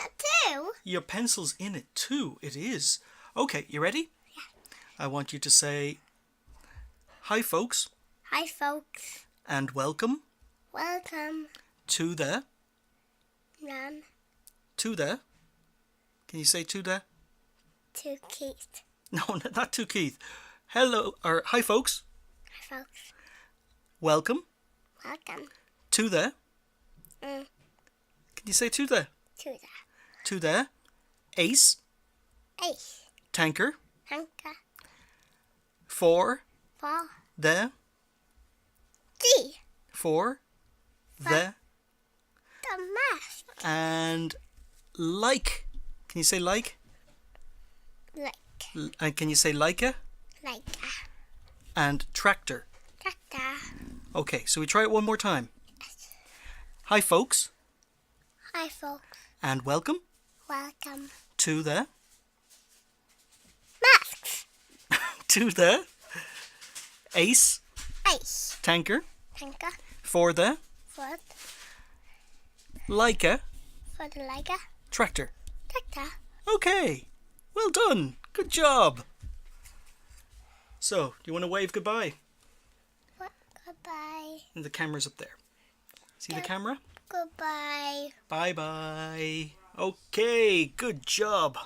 it too? Your pencil's in it too. It is. Okay, you ready? Yeah. I want you to say, hi folks. Hi folks. And welcome. Welcome. To the. None. To the. Can you say to the? To Keith. No, not to Keith. Hello, or hi folks. Hi folks. Welcome. Welcome. To the. Can you say to the? To the. To the. Ace. Ace. Tanker. Tanker. For. For. The. D. For. The. The mask. And. Like. Can you say like? Like. Can you say Leica? Like. And tractor. Tractor. Okay, so we try it one more time. Hi folks. Hi folks. And welcome. Welcome. To the. Masks. To the. Ace. Ace. Tanker. Tanker. For the. For. Leica. For the Leica. Tractor. Tractor. Okay. Well done. Good job. So, do you want to wave goodbye? What? Goodbye. And the camera's up there. See the camera? Goodbye. Bye-bye. Okay, good job.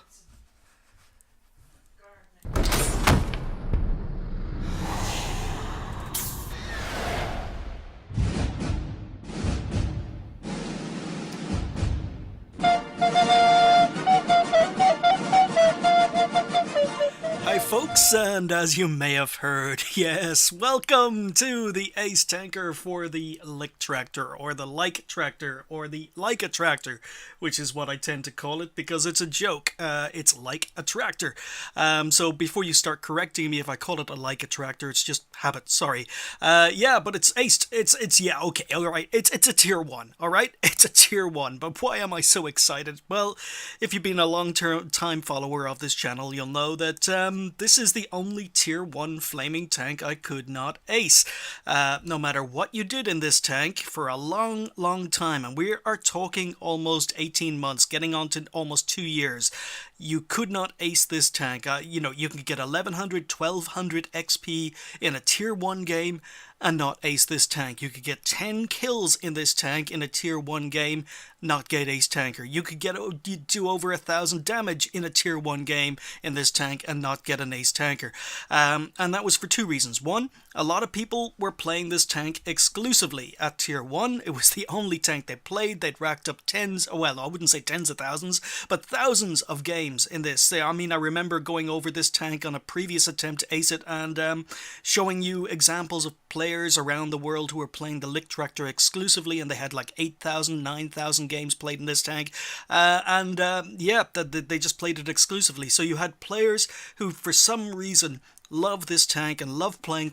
Hi folks, and as you may have heard, yes, welcome to the Ace Tanker for the Leichttraktor, or the Leichttraktor, or the Leica Tractor, which is what I tend to call it because it's a joke. It's like a tractor. So before you start correcting me if I call it a Leica Tractor, it's just habit, sorry. Yeah, but it's Ace, it's yeah, okay, alright, it's a tier 1, alright? It's a tier 1, but why am I so excited? Well, if you've been a long-time follower of this channel, you'll know that this is the only tier 1 flaming tank I could not ace. No matter what you did in this tank for a long time, and we are talking almost 18 months, getting on to almost 2 years, you could not ace this tank. You know, you can get 1100, 1200 XP in a tier 1 game and not ace this tank. You could get 10 kills in this tank in a tier 1 game, not get Ace Tanker. You could do over 1,000 damage in a tier 1 game in this tank and not get an Ace Tanker. And that was for 2 reasons. One, a lot of people were playing this tank exclusively at tier 1. It was the only tank they played. They'd racked up well, I wouldn't say tens of thousands, but thousands of games in this. I mean, I remember going over this tank on a previous attempt to ace it and showing you examples of players around the world who were playing the Leichttraktor exclusively, and they had like 8,000, 9,000 games played in this tank, yeah, they just played it exclusively. So you had players who, for some reason, love this tank and love playing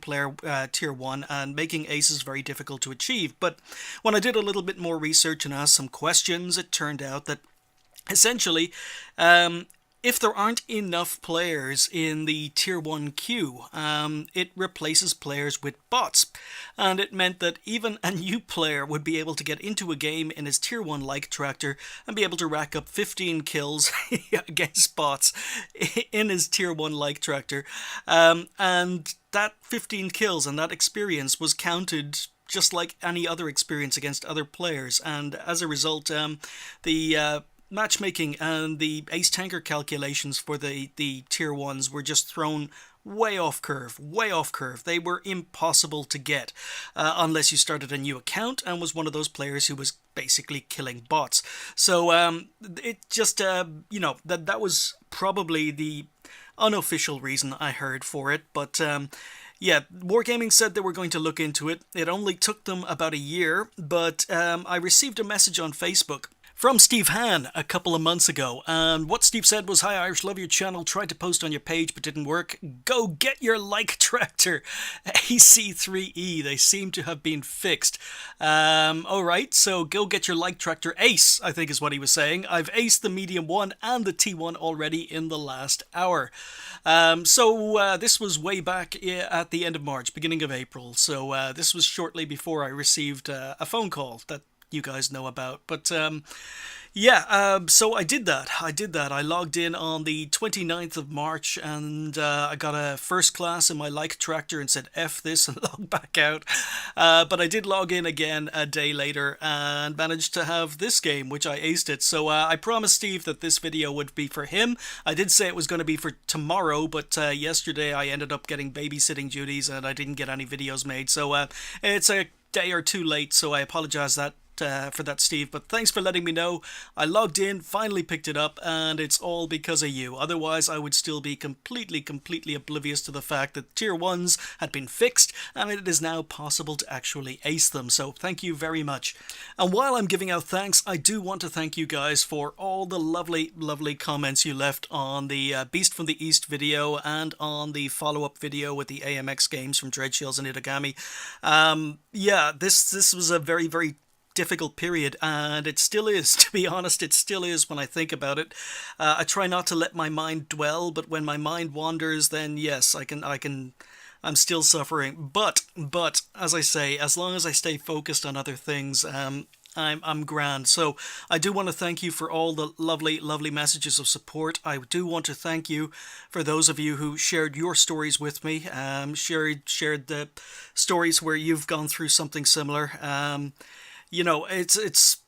tier 1 and making aces very difficult to achieve. But when I did a little bit more research and asked some questions, it turned out that essentially, if there aren't enough players in the tier 1 queue, it replaces players with bots. And it meant that even a new player would be able to get into a game in his tier 1 Leichttraktor and be able to rack up 15 kills against bots in his tier 1 Leichttraktor. And that 15 kills and that experience was counted just like any other experience against other players. And as a result, the matchmaking and the Ace Tanker calculations for the tier 1s were just thrown way off curve. They were impossible to get unless you started a new account and was one of those players who was basically killing bots. So it just, you know, that was probably the unofficial reason I heard for it, but yeah, Wargaming said they were going to look into it. It only took them about a year, but I received a message on Facebook from Steve Hahn a couple of months ago, and what Steve said was, "Hi Irish, love your channel, tried to post on your page but didn't work. Go get your Leichttraktor AC3E, they seem to have been fixed." Alright, so go get your Leichttraktor Ace, I think is what he was saying. I've aced the medium 1 and the T1 already in the last hour. So this was way back at the end of March, beginning of April, so this was shortly before I received a phone call that you guys know about. But yeah, so I did that. I logged in on the 29th of March, and I got a first class in my Leichttraktor and said F this and logged back out. But I did log in again a day later and managed to have this game, which I aced it. So I promised Steve that this video would be for him. I did say it was going to be for tomorrow, but yesterday I ended up getting babysitting duties and I didn't get any videos made. So it's a day or two late, so I apologize for that, Steve, but thanks for letting me know. I logged in, finally picked it up, and it's all because of you. Otherwise, I would still be completely oblivious to the fact that tier 1s had been fixed, and it is now possible to actually ace them, so thank you very much. And while I'm giving out thanks, I do want to thank you guys for all the lovely comments you left on the Beast from the East video and on the follow-up video with the AMX games from Dreadshells and Itagami. Yeah, this was a very difficult period, and it still is, to be honest. It still is when I think about it. I try not to let my mind dwell, but when my mind wanders, then yes, I'm still suffering. But as I say, as long as I stay focused on other things, I'm grand. So I do want to thank you for all the lovely messages of support. I do want to thank you for those of you who shared your stories with me, shared the stories where you've gone through something similar. You know, it's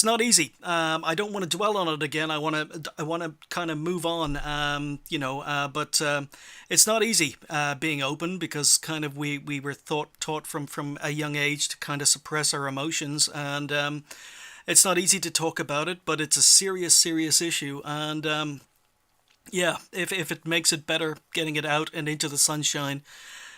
not easy. I don't want to dwell on it again. I want to kind of move on. You know, but it's not easy being open, because kind of we were taught from a young age to kind of suppress our emotions, and it's not easy to talk about it. But it's a serious issue, and yeah, if it makes it better getting it out and into the sunshine.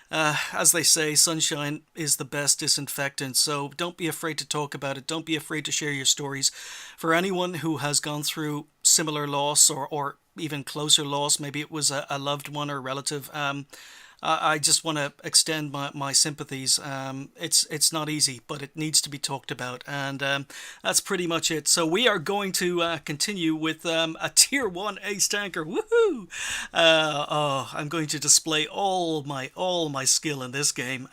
As they say, sunshine is the best disinfectant, so don't be afraid to talk about it. Don't be afraid to share your stories. For anyone who has gone through similar loss or even closer loss, maybe it was a loved one or relative, I just want to extend my sympathies. It's not easy, but it needs to be talked about, and that's pretty much it. So we are going to continue with a tier 1 Ace Tanker. Woohoo! Oh, I'm going to display all my skill in this game.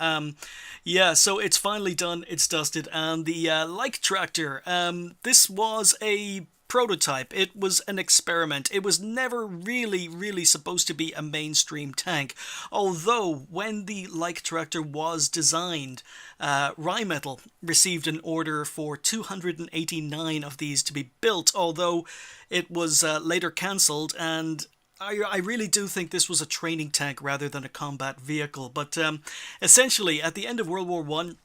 Yeah, so it's finally done. It's dusted, and the Leichttraktor. This was a prototype. It was an experiment. It was never really supposed to be a mainstream tank. Although when the Leichttraktor was designed, Rheinmetall received an order for 289 of these to be built, although it was later cancelled, and I really do think this was a training tank rather than a combat vehicle. But essentially, at the end of World War One,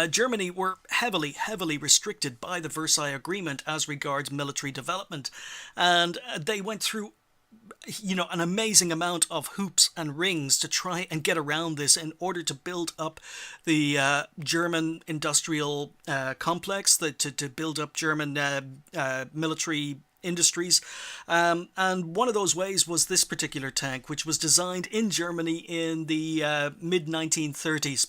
Germany were heavily restricted by the Versailles Agreement as regards military development, and they went through, you know, an amazing amount of hoops and rings to try and get around this in order to build up the German industrial complex, to build up German military industries, and one of those ways was this particular tank, which was designed in Germany in the mid-1930s.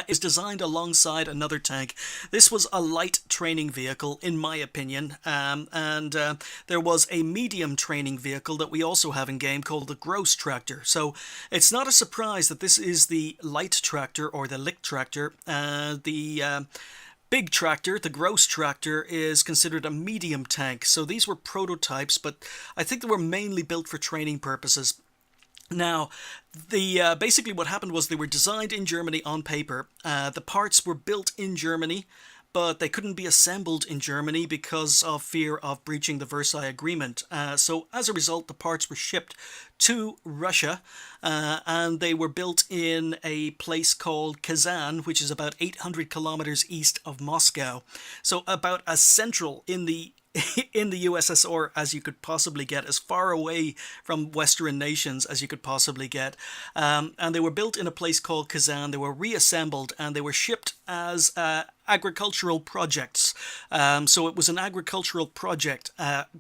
Is designed alongside another tank. This was a light training vehicle, in my opinion, and there was a medium training vehicle that we also have in game called the Großtraktor. So it's not a surprise that this is the Leichttraktor or the Leichttraktor. The big tractor, the Großtraktor, is considered a medium tank. So these were prototypes, but I think they were mainly built for training purposes. Now, basically what happened was they were designed in Germany on paper. The parts were built in Germany, but they couldn't be assembled in Germany because of fear of breaching the Versailles Agreement. So as a result, the parts were shipped to Russia, and they were built in a place called Kazan, which is about 800 kilometers east of Moscow. So about as central in the USSR as you could possibly get, as far away from Western nations as you could possibly get. And they were built in a place called Kazan. They were reassembled and they were shipped as agricultural projects. So it was an agricultural project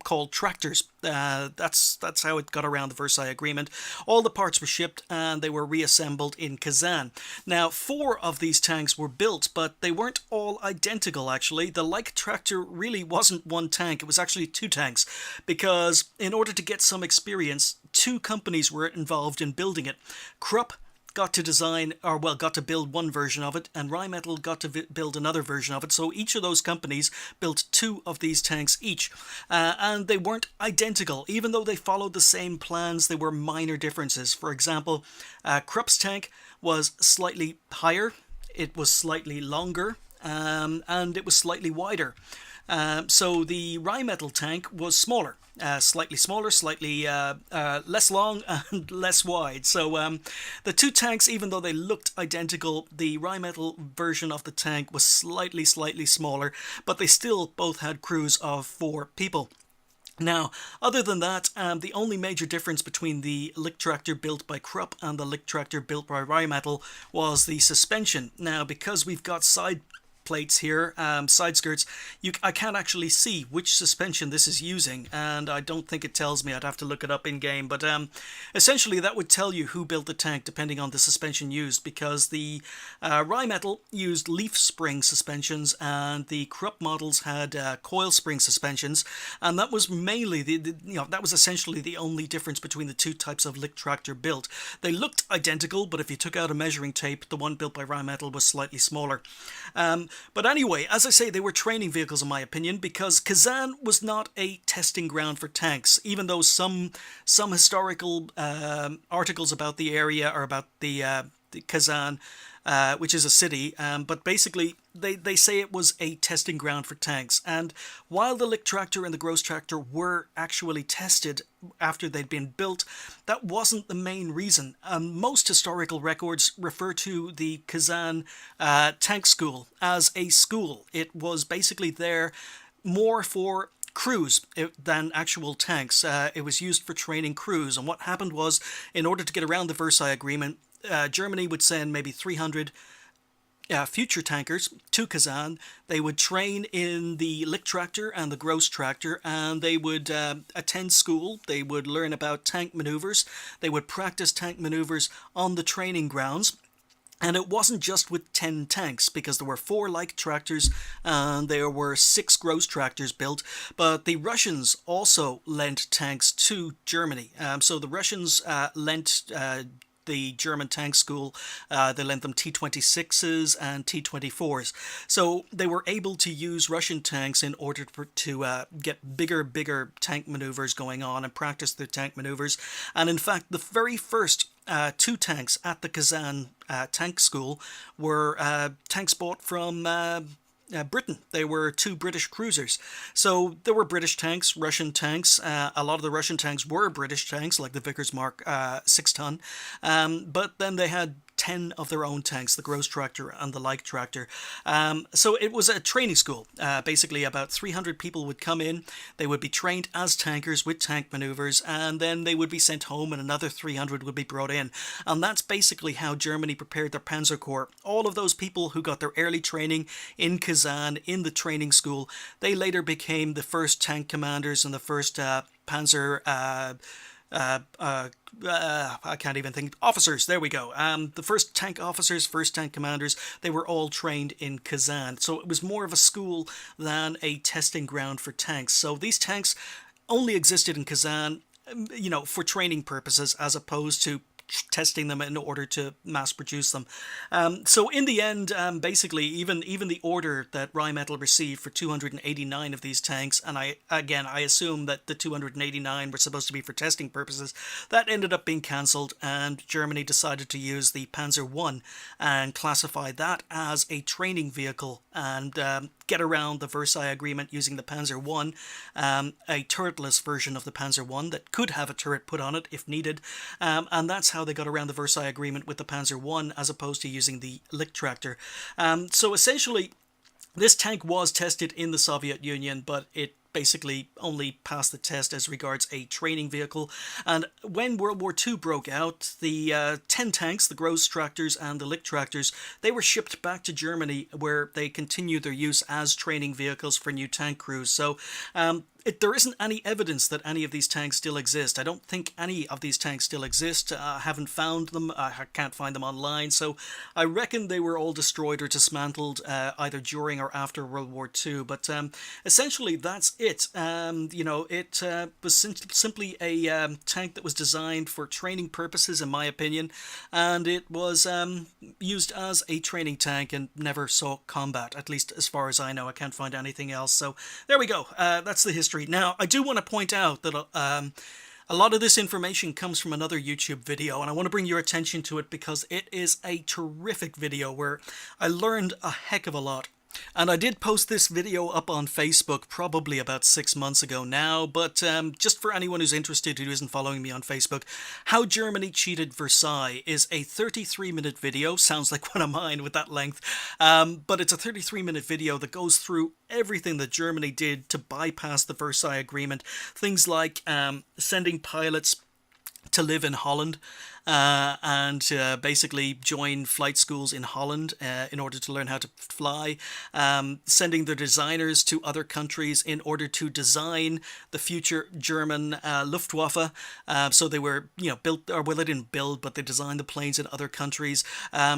called tractors. That's how it got around the Versailles Agreement. All the parts were shipped and they were reassembled in Kazan. Now, 4 of these tanks were built, but they weren't all identical, actually. The Leichttraktor really wasn't one tank. It was actually 2 tanks, because in order to get some experience, 2 companies were involved in building it. Krupp got to design, or well, got to build one version of it, and Rheinmetall got to build another version of it. So each of those companies built two of these tanks each, and they weren't identical. Even though they followed the same plans, there were minor differences. For example, Krupp's tank was slightly higher, it was slightly longer, and it was slightly wider. So the Rheinmetall tank was smaller, slightly smaller, slightly less long and less wide. So the two tanks, even though they looked identical, the Rheinmetall version of the tank was slightly smaller, but they still both had crews of 4 people. Now, other than that, the only major difference between the Leichttraktor built by Krupp and the Leichttraktor built by Rheinmetall was the suspension. Now, because we've got side plates here, side skirts, I can't actually see which suspension this is using, and I don't think it tells me. I'd have to look it up in game, but essentially that would tell you who built the tank depending on the suspension used, because the Rheinmetall used leaf spring suspensions and the Krupp models had coil spring suspensions, and that was mainly that was essentially the only difference between the two types of Leichttraktor built. They looked identical, but if you took out a measuring tape, the one built by Rheinmetall was slightly smaller. But anyway, as I say, they were training vehicles in my opinion, because Kazan was not a testing ground for tanks, even though some historical articles about the area are about the Kazan, which is a city, but basically they say it was a testing ground for tanks. And while the Leichttraktor and the Großtraktor were actually tested after they'd been built, that wasn't the main reason. Most historical records refer to the Kazan tank school as a school. It was basically there more for crews than actual tanks. It was used for training crews, and what happened was, in order to get around the Versailles Agreement, Germany would send maybe 300 future tankers to Kazan. They would train in the Leichttraktor and the Großtraktor, and they would attend school. They would learn about tank maneuvers. They would practice tank maneuvers on the training grounds. And it wasn't just with 10 tanks, because there were 4 Leichttraktor's and there were 6 Großtraktors built, but the Russians also lent tanks to Germany. So the Russians lent the German tank school, they lent them T-26s and T-24s. So they were able to use Russian tanks in order to get bigger tank maneuvers going on and practice their tank maneuvers. And in fact, the very first 2 tanks at the Kazan tank school were tanks bought from Britain. They were 2 British cruisers. So there were British tanks, Russian tanks. A lot of the Russian tanks were British tanks, like the Vickers Mark 6-ton. But then they had 10 of their own tanks, the Großtraktor and the Leichttraktor. So it was a training school. Basically, about 300 people would come in. They would be trained as tankers with tank maneuvers, and then they would be sent home, and another 300 would be brought in. And that's basically how Germany prepared their Panzer Corps. All of those people who got their early training in Kazan, in the training school, they later became the first tank commanders and the first Panzer I can't even think. Officers, there we go. The first tank officers, first tank commanders, they were all trained in Kazan. So it was more of a school than a testing ground for tanks. So these tanks only existed in Kazan, for training purposes, as opposed to testing them in order to mass produce them. So in the end, basically, even the order that Rheinmetall received for 289 of these tanks, and I assume that the 289 were supposed to be for testing purposes, that ended up being cancelled, and Germany decided to use the Panzer I and classify that as a training vehicle and get around the Versailles Agreement using the Panzer I, a turretless version of the Panzer I that could have a turret put on it if needed, and that's how they got around the Versailles Agreement with the Panzer I as opposed to using the Leichttraktor. So essentially, this tank was tested in the Soviet Union, but it basically only passed the test as regards a training vehicle. And when World War II broke out, the 10 tanks, the Großtraktors and the Leichttraktor's, they were shipped back to Germany, where they continued their use as training vehicles for new tank crews. So there isn't any evidence that any of these tanks still exist. I don't think any of these tanks still exist. I haven't found them. I can't find them online. So I reckon they were all destroyed or dismantled either during or after World War II. But essentially, that's it. You know, it was simply a tank that was designed for training purposes, in my opinion, and it was used as a training tank and never saw combat, at least as far as I know. I can't find anything else. So there we go. That's the history. Now, I do want to point out that a lot of this information comes from another YouTube video, and I want to bring your attention to it because it is a terrific video where I learned a heck of a lot. And I did post this video up on Facebook probably about 6 months ago now, but just for anyone who's interested who isn't following me on Facebook, How Germany Cheated Versailles is a 33-minute video. Sounds like one of mine with that length, but it's a 33-minute video that goes through everything that Germany did to bypass the Versailles Agreement. Things like sending pilots to live in Holland and basically join flight schools in Holland in order to learn how to fly, sending their designers to other countries in order to design the future German Luftwaffe. So they were, built, or well, they didn't build, but they designed the planes in other countries,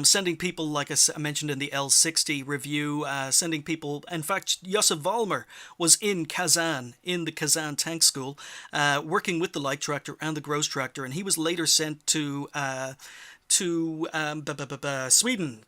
sending people, like I mentioned in the L60 review, sending people, in fact, Josef Vollmer was in Kazan, in the Kazan tank school, working with the Leichttraktor and the Großtraktor, and he was later sent to Sweden,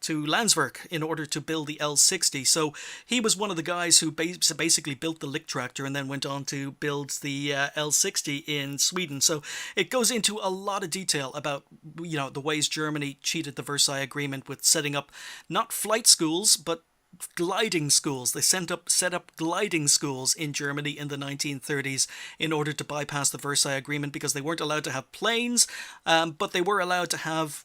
to Landsverk, in order to build the L60. So he was one of the guys who basically built the Leichttraktor and then went on to build the L60 in Sweden. So it goes into a lot of detail about, the ways Germany cheated the Versailles Agreement with setting up not flight schools, but gliding schools. They set up gliding schools in Germany in the 1930s in order to bypass the Versailles Agreement, because they weren't allowed to have planes, but they were allowed to have,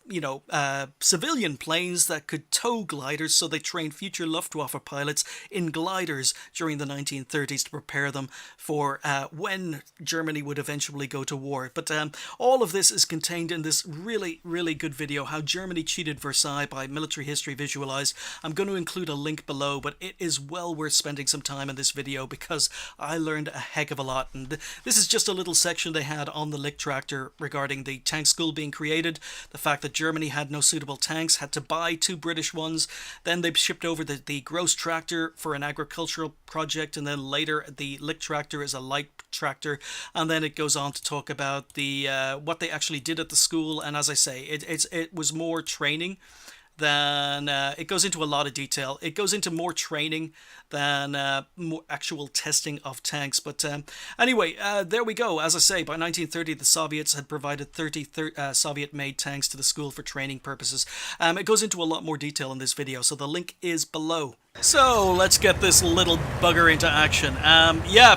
civilian planes that could tow gliders. So they trained future Luftwaffe pilots in gliders during the 1930s to prepare them for when Germany would eventually go to war. But all of this is contained in this really, really good video, How Germany Cheated Versailles by Military History Visualized. I'm going to include a link below, but it is well worth spending some time in this video because I learned a heck of a lot. And this is just a little section they had on the Leichttraktor regarding the tank school being created, the fact that Germany had no suitable tanks, had to buy 2 British ones, then they shipped over the Großtraktor for an agricultural project, and then later the Leichttraktor is a light tractor, and then it goes on to talk about the what they actually did at the school. And as I say, it was more training than it goes into a lot of detail. It goes into more training than more actual testing of tanks. But anyway, there we go. As I say, by 1930, the Soviets had provided 30 Soviet-made tanks to the school for training purposes. It goes into a lot more detail in this video, so the link is below. So let's get this little bugger into action.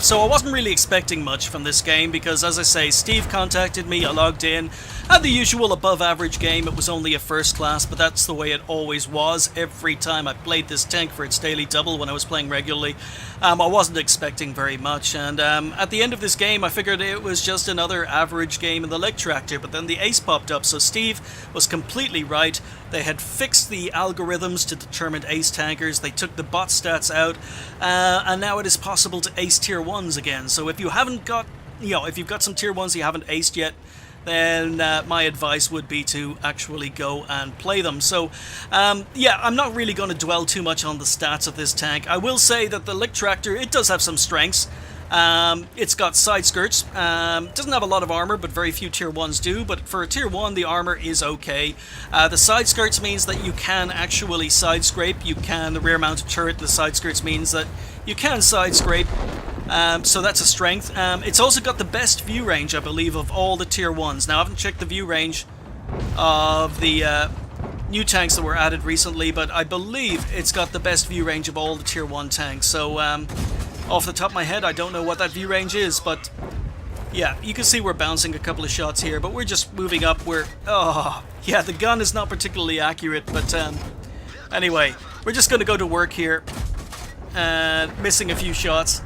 So I wasn't really expecting much from this game because, as I say, Steve contacted me, I logged in, had the usual above average game. It was only a first class, but that's the way it always was. Every time I played this tank for its daily double when I was playing regularly, I wasn't expecting very much. And at the end of this game, I figured it was just another average game in the Leichttraktor, but then the Ace popped up, so Steve was completely right. They had fixed the algorithms to determine ace tankers. They took the bot stats out, and now it is possible to ace tier 1s again. So if you haven't got, if you've got some tier 1s you haven't aced yet, then my advice would be to actually go and play them. So, I'm not really going to dwell too much on the stats of this tank. I will say that the Leichttraktor, it does have some strengths. It's got side skirts, doesn't have a lot of armor, but very few tier 1s do, but for a tier 1 the armor is okay. The side skirts means that you can actually side scrape, the rear mounted turret, the side skirts means that you can side scrape, so that's a strength. It's also got the best view range, I believe, of all the tier 1s. Now I haven't checked the view range of the new tanks that were added recently, but I believe it's got the best view range of all the tier 1 tanks, so off the top of my head, I don't know what that view range is, but yeah, you can see we're bouncing a couple of shots here, but we're just moving up. The gun is not particularly accurate, but anyway, we're just going to go to work here, and missing a few shots.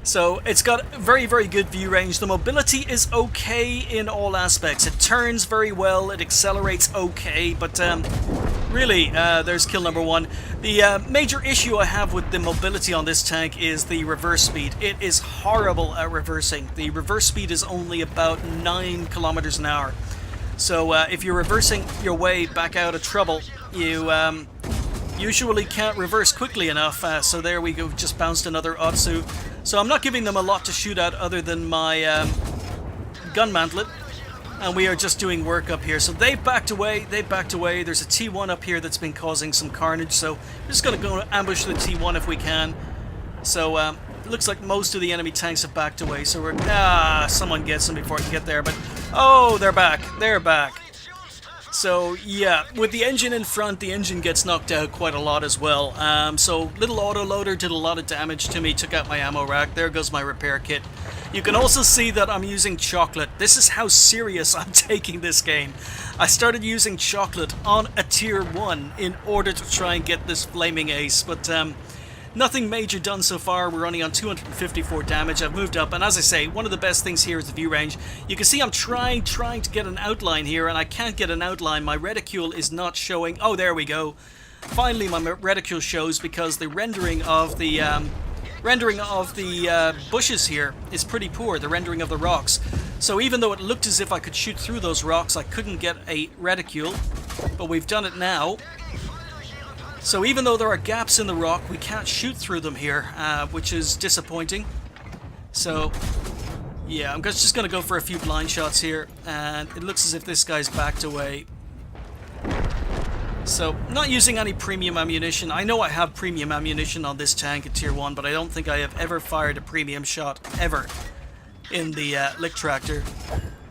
So it's got very, very good view range. The mobility is okay in all aspects. It turns very well, it accelerates okay, but really, there's kill number 1. The major issue I have with the mobility on this tank is the reverse speed. It is horrible at reversing. The reverse speed is only about 9 kilometers an hour. So if you're reversing your way back out of trouble, you usually can't reverse quickly enough. So there we go, just bounced another Otsu. So I'm not giving them a lot to shoot at other than my gun mantlet. And we are just doing work up here. So they've backed away. There's a T1 up here that's been causing some carnage. So we're just going to go ambush the T1 if we can. So it looks like most of the enemy tanks have backed away. So we're... someone gets them before I can get there. But, oh, they're back. They're back. So, yeah, with the engine in front, the engine gets knocked out quite a lot as well. So, little autoloader did a lot of damage to me, took out my ammo rack. There goes my repair kit. You can also see that I'm using chocolate. This is how serious I'm taking this game. I started using chocolate on a tier 1 in order to try and get this flaming ace, but nothing major done so far. We're only on 254 damage. I've moved up, and as I say, one of the best things here is the view range. You can see I'm trying to get an outline here, and I can't get an outline. My reticule is not showing. Oh, there we go. Finally, my reticule shows because the rendering of the bushes here is pretty poor, the rendering of the rocks. So even though it looked as if I could shoot through those rocks, I couldn't get a reticule, but we've done it now. So even though there are gaps in the rock, we can't shoot through them here, which is disappointing. So, yeah, I'm just going to go for a few blind shots here, and it looks as if this guy's backed away. So, not using any premium ammunition. I know I have premium ammunition on this tank at tier 1, but I don't think I have ever fired a premium shot, ever, in the Leichttraktor.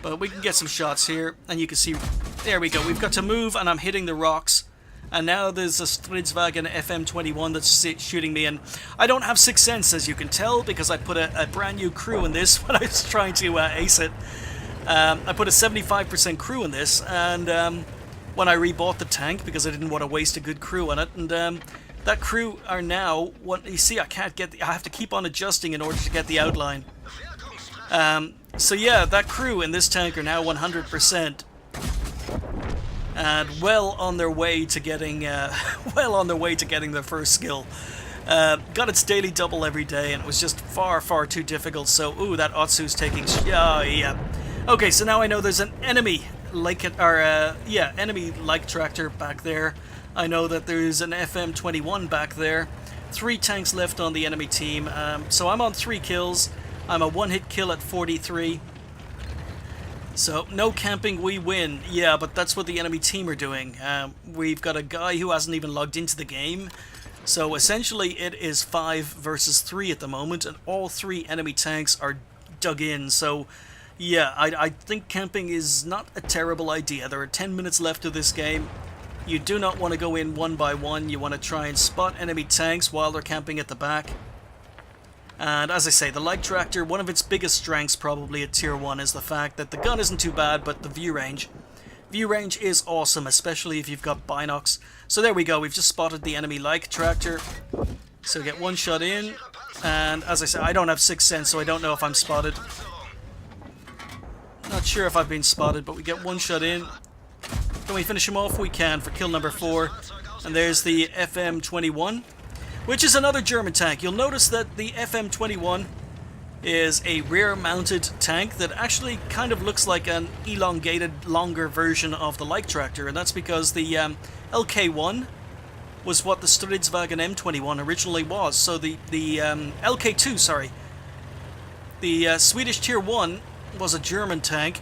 But we can get some shots here, and you can see, there we go, we've got to move, and I'm hitting the rocks. And now there's a Stridswagen FM21 that's shooting me, and I don't have Sixth Sense, as you can tell, because I put a brand new crew in this when I was trying to ace it. I put a 75% crew in this, and when I rebought the tank, because I didn't want to waste a good crew on it, and that crew are now, you see, I have to keep on adjusting in order to get the outline. So yeah, that crew in this tank are now 100%. And well on their way to getting their first skill. Got its daily double every day, and it was just far too difficult. So, ooh, that Otsu's taking. Yeah. Okay, so now I know there's an enemy enemy Leichttraktor back there. I know that there's an FM21 back there. 3 tanks left on the enemy team. So I'm on 3 kills. I'm a 1-hit kill at 43. So, no camping, we win. Yeah, but that's what the enemy team are doing. We've got a guy who hasn't even logged into the game. So, essentially, it is 5 versus 3 at the moment, and all 3 enemy tanks are dug in. So, yeah, I think camping is not a terrible idea. There are 10 minutes left of this game. You do not want to go in one by one. You want to try and spot enemy tanks while they're camping at the back. And as I say, the Leichttraktor, one of its biggest strengths probably at tier 1 is the fact that the gun isn't too bad, but the view range. View range is awesome, especially if you've got binocs. So there we go, we've just spotted the enemy Leichttraktor. So get 1 shot in, and as I say, I don't have Sixth Sense, so I don't know if I'm spotted. Not sure if I've been spotted, but we get 1 shot in. Can we finish him off? We can for kill number 4. And there's the FM21. Which is another German tank. You'll notice that the FM21 is a rear-mounted tank that actually kind of looks like an elongated, longer version of the Leichttraktor, and that's because the LK1 was what the Stridswagen M21 originally was. So the LK2, sorry. The Swedish Tier 1 was a German tank,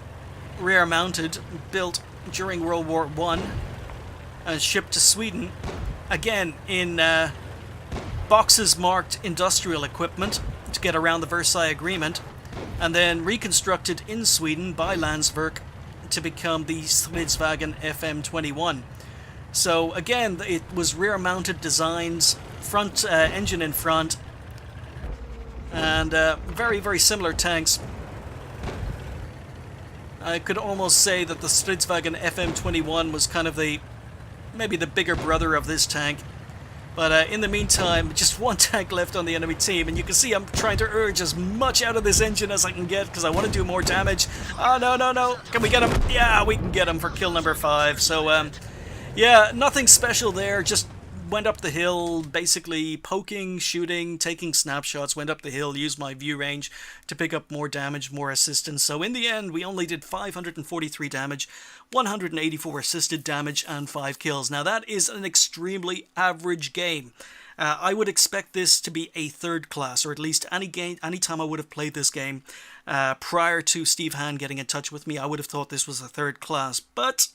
rear-mounted, built during World War I, and shipped to Sweden, again in boxes marked industrial equipment to get around the Versailles Agreement, and then reconstructed in Sweden by Landsverk to become the Stridswagen FM21. So again, it was rear-mounted designs, front engine in front, and very similar tanks. I could almost say that the Stridswagen FM21 was kind of maybe the bigger brother of this tank. But in the meantime, just 1 tank left on the enemy team, and you can see I'm trying to urge as much out of this engine as I can get, because I want to do more damage. Oh, no. Can we get him? Yeah, we can get him for kill number 5. So, yeah, nothing special there, just went up the hill, basically poking, shooting, taking snapshots, went up the hill, used my view range to pick up more damage, more assistance. So in the end, we only did 543 damage, 184 assisted damage, and 5 kills. Now that is an extremely average game. I would expect this to be a third class, or at least any time I would have played this game prior to Steve Hann getting in touch with me, I would have thought this was a third class. But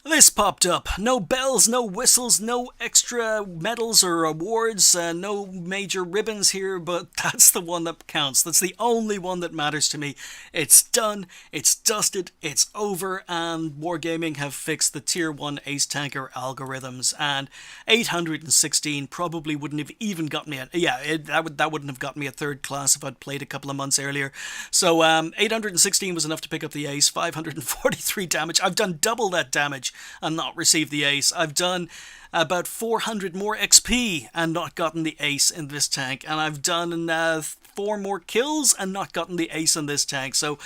this popped up. No bells, no whistles, no extra medals or awards, no major ribbons here, but that's the one that counts. That's the only one that matters to me. It's done, it's dusted, it's over, and Wargaming have fixed the Tier 1 Ace Tanker algorithms, and 816 probably wouldn't have even got me that wouldn't have got me a third class if I'd played a couple of months earlier. So 816 was enough to pick up the ace, 543 damage. I've done double that damage and not received the ace. I've done about 400 more XP and not gotten the ace in this tank, and I've done 4 more kills and not gotten the ace in this tank. So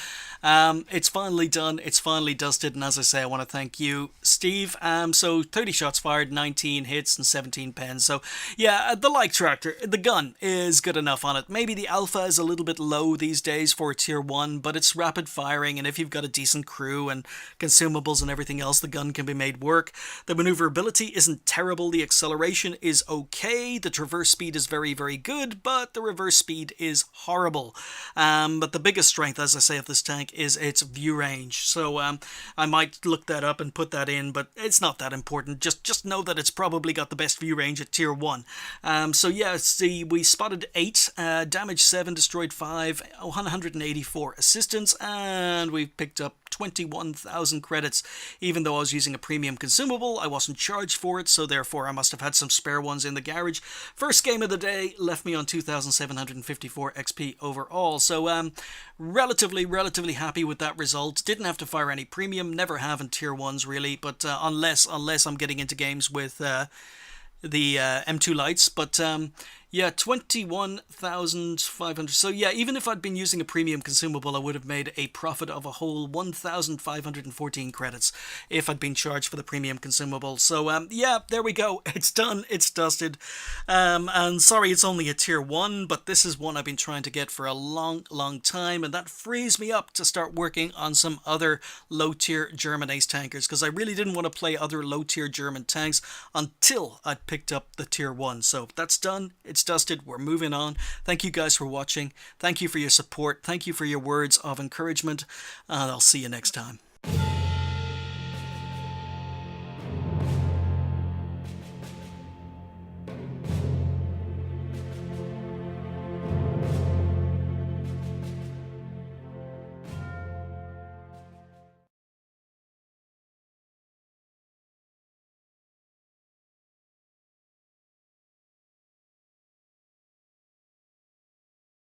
it's finally done, it's finally dusted, and as I say, I want to thank you, Steve. So 30 shots fired, 19 hits and 17 pens. So yeah, the Leichttraktor, the gun is good enough on it. Maybe the alpha is a little bit low these days for a tier 1, but it's rapid firing, and if you've got a decent crew and consumables and everything else, the gun can be made work. The maneuverability isn't terrible, the acceleration is okay, the traverse speed is very, very good, but the reverse speed is horrible. But the biggest strength, as I say, of this tank is its view range. So I might look that up and put that in, but it's not that important. Just know that it's probably got the best view range at tier 1. So yeah, see, we spotted 8, damaged 7, destroyed 5, 184 assistance, and we picked up 21,000 credits. Even though I was using a premium consumable, I wasn't charged for it, so therefore I must have had some spare ones in the garage. First game of the day left me on 2,754 XP overall, so relatively happy with that result. Didn't have to fire any premium, never have in tier 1s really, but unless I'm getting into games with the M2 lights, but yeah, 21,500. So yeah, even if I'd been using a premium consumable, I would have made a profit of a whole 1,514 credits if I'd been charged for the premium consumable. So yeah, there we go. It's done. It's dusted. And sorry, it's only a tier 1, but this is one I've been trying to get for a long time, and that frees me up to start working on some other low-tier German Ace Tankers, because I really didn't want to play other low-tier German tanks until I'd picked up the tier 1. So that's done. It's dusted. We're moving on. Thank you guys for watching. Thank you for your support. Thank you for your words of encouragement. And I'll see you next time.